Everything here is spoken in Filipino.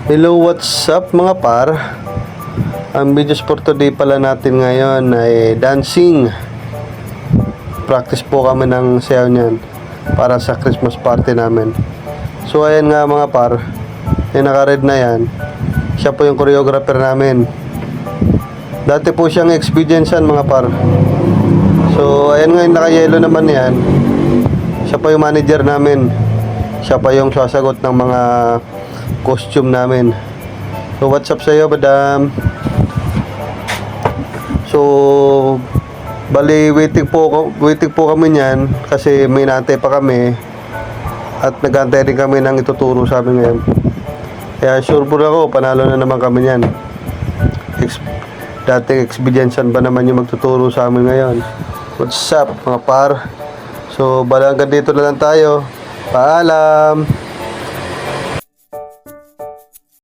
Hello, what's up mga par? Ang videos for today pala natin ngayon ay dancing. Practice po kami ng sayaw niyan para sa Christmas party namin. So ayan nga mga par, yung naka-red na yan, siya po yung choreographer namin. Dati po siyang experiencean mga par. So ayan nga yung naka-yellow naman yan, siya po yung manager namin. Siya pa yung sasagot ng mga costume namin. So what's up sa'yo madam? So bali waiting po kami niyan kasi may naantay pa kami at nag-aantay rin kami ng ituturo sa amin ngayon. Kaya sure po ako panalo na naman kami niyan. Dating experiencean ba naman yung magtuturo sa amin ngayon. What's up mga par? So bali hanggang dito na lang tayo. Paalam.